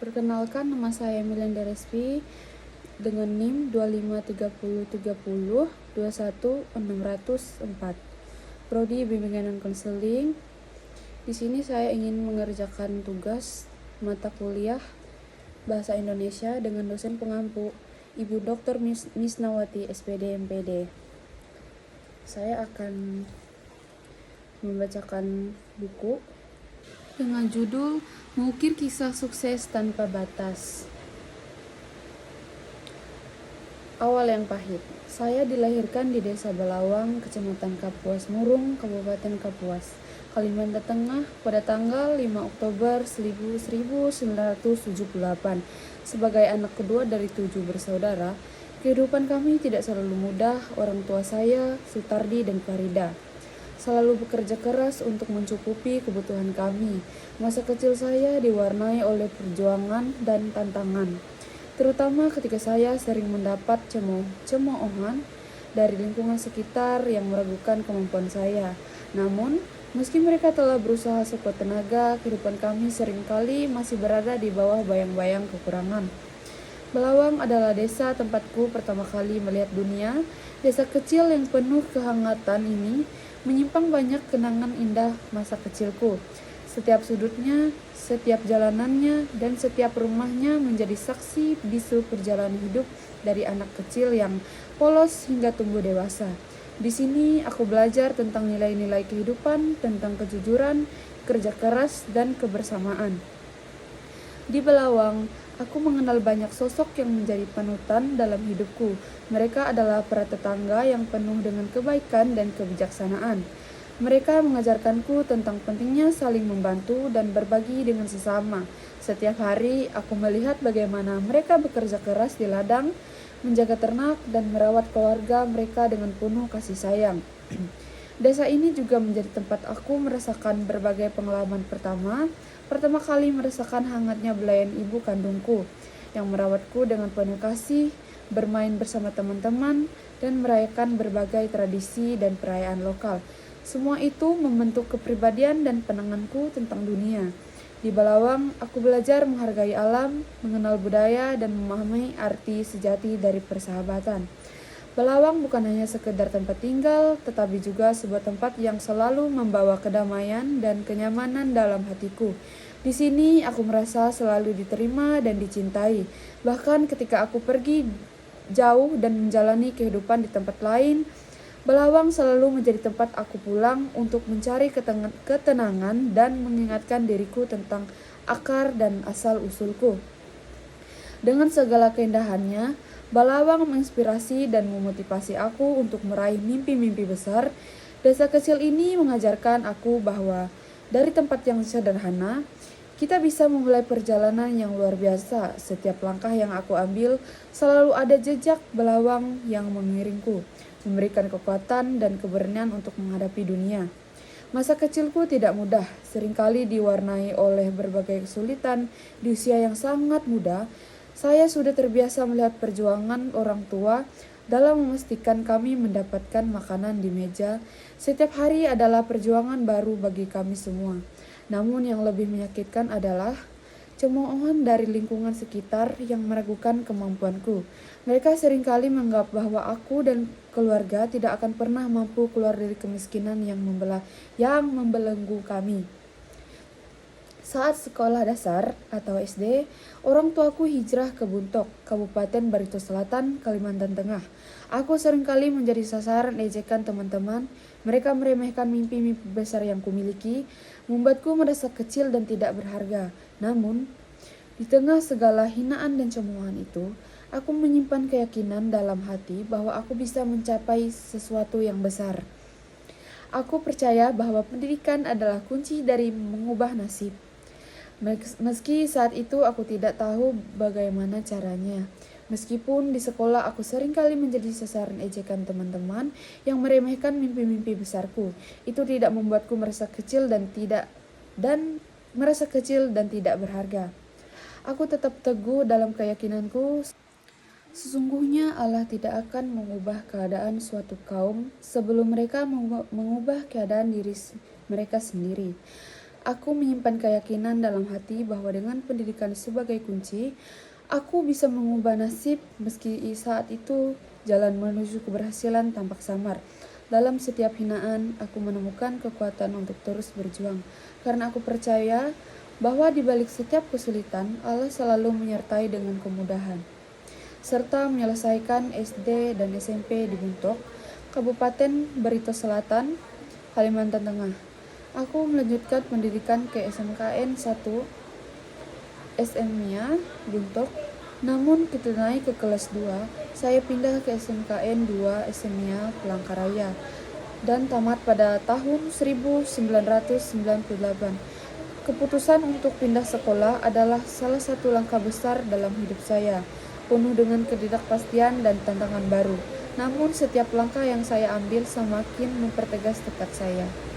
Perkenalkan, nama saya Melinda Respi dengan NIM 25303021604. Prodi Bimbingan dan Konseling. Di sini saya ingin mengerjakan tugas mata kuliah Bahasa Indonesia dengan dosen pengampu Ibu Dr. Misnawati SPD MPD. Saya akan membacakan buku dengan judul Mengukir Kisah Sukses Tanpa Batas. Awal yang pahit. Saya dilahirkan di Desa Belawang, Kecamatan Kapuas Murung, Kabupaten Kapuas, Kalimantan Tengah pada tanggal 5 Oktober 1978. Sebagai anak kedua dari 7 bersaudara, kehidupan kami tidak selalu mudah. Orang tua saya, Sutardi dan Farida, selalu bekerja keras untuk mencukupi kebutuhan kami. Masa kecil saya diwarnai oleh perjuangan dan tantangan, terutama ketika saya sering mendapat cemoohan dari lingkungan sekitar yang meragukan kemampuan saya. Namun, meski mereka telah berusaha sekuat tenaga, kehidupan kami seringkali masih berada di bawah bayang-bayang kekurangan. Belawang adalah desa tempatku pertama kali melihat dunia. Desa kecil yang penuh kehangatan ini menyimpan banyak kenangan indah masa kecilku. Setiap sudutnya, setiap jalanannya, dan setiap rumahnya menjadi saksi bisu perjalanan hidup dari anak kecil yang polos hingga tumbuh dewasa. Di sini aku belajar tentang nilai-nilai kehidupan, tentang kejujuran, kerja keras, dan kebersamaan. Di Belawang, aku mengenal banyak sosok yang menjadi panutan dalam hidupku. Mereka adalah para tetangga yang penuh dengan kebaikan dan kebijaksanaan. Mereka mengajarkanku tentang pentingnya saling membantu dan berbagi dengan sesama. Setiap hari, aku melihat bagaimana mereka bekerja keras di ladang, menjaga ternak, dan merawat keluarga mereka dengan penuh kasih sayang. Desa ini juga menjadi tempat aku merasakan berbagai pengalaman pertama kali merasakan hangatnya belayan ibu kandungku yang merawatku dengan penuh kasih, bermain bersama teman-teman, dan merayakan berbagai tradisi dan perayaan lokal. Semua itu membentuk kepribadian dan pandanganku tentang dunia. Di Belawang, aku belajar menghargai alam, mengenal budaya, dan memahami arti sejati dari persahabatan. Belawang bukan hanya sekedar tempat tinggal, tetapi juga sebuah tempat yang selalu membawa kedamaian dan kenyamanan dalam hatiku. Di sini aku merasa selalu diterima dan dicintai. Bahkan ketika aku pergi jauh dan menjalani kehidupan di tempat lain, Belawang selalu menjadi tempat aku pulang untuk mencari ketenangan dan mengingatkan diriku tentang akar dan asal-usulku. Dengan segala keindahannya, Belawang menginspirasi dan memotivasi aku untuk meraih mimpi-mimpi besar. Desa kecil ini mengajarkan aku bahwa dari tempat yang sederhana, kita bisa memulai perjalanan yang luar biasa. Setiap langkah yang aku ambil selalu ada jejak Belawang yang mengiringku, memberikan kekuatan dan keberanian untuk menghadapi dunia. Masa kecilku tidak mudah, seringkali diwarnai oleh berbagai kesulitan. Di usia yang sangat muda, saya sudah terbiasa melihat perjuangan orang tua dalam memastikan kami mendapatkan makanan di meja. Setiap hari adalah perjuangan baru bagi kami semua. Namun yang lebih menyakitkan adalah cemoohan dari lingkungan sekitar yang meragukan kemampuanku. Mereka seringkali menganggap bahwa aku dan keluarga tidak akan pernah mampu keluar dari kemiskinan yang membelenggu kami. Saat sekolah dasar atau SD, orang tuaku hijrah ke Buntok, Kabupaten Barito Selatan, Kalimantan Tengah. Aku seringkali menjadi sasaran ejekan teman-teman. Mereka meremehkan mimpi-mimpi besar yang kumiliki, membuatku merasa kecil dan tidak berharga. Namun, di tengah segala hinaan dan cemoohan itu, aku menyimpan keyakinan dalam hati bahwa aku bisa mencapai sesuatu yang besar. Aku percaya bahwa pendidikan adalah kunci dari mengubah nasib. Meski saat itu aku tidak tahu bagaimana caranya. Meskipun di sekolah aku seringkali menjadi sasaran ejekan teman-teman yang meremehkan mimpi-mimpi besarku, itu tidak membuatku merasa kecil dan tidak berharga. Aku tetap teguh dalam keyakinanku. Sesungguhnya Allah tidak akan mengubah keadaan suatu kaum sebelum mereka mengubah keadaan diri mereka sendiri. Aku menyimpan keyakinan dalam hati bahwa dengan pendidikan sebagai kunci, aku bisa mengubah nasib meski saat itu jalan menuju keberhasilan tampak samar. Dalam setiap hinaan, aku menemukan kekuatan untuk terus berjuang. Karena aku percaya bahwa di balik setiap kesulitan, Allah selalu menyertai dengan kemudahan. Serta menyelesaikan SD dan SMP di Buntok, Kabupaten Barito Selatan, Kalimantan Tengah. Aku melanjutkan pendidikan ke SMKN 1 SMIA Buntok. Namun ketika naik ke kelas 2, saya pindah ke SMKN 2 SMIA Palangkaraya dan tamat pada tahun 1998. Keputusan untuk pindah sekolah adalah salah satu langkah besar dalam hidup saya, penuh dengan ketidakpastian dan tantangan baru. Namun setiap langkah yang saya ambil semakin mempertegas tekad saya.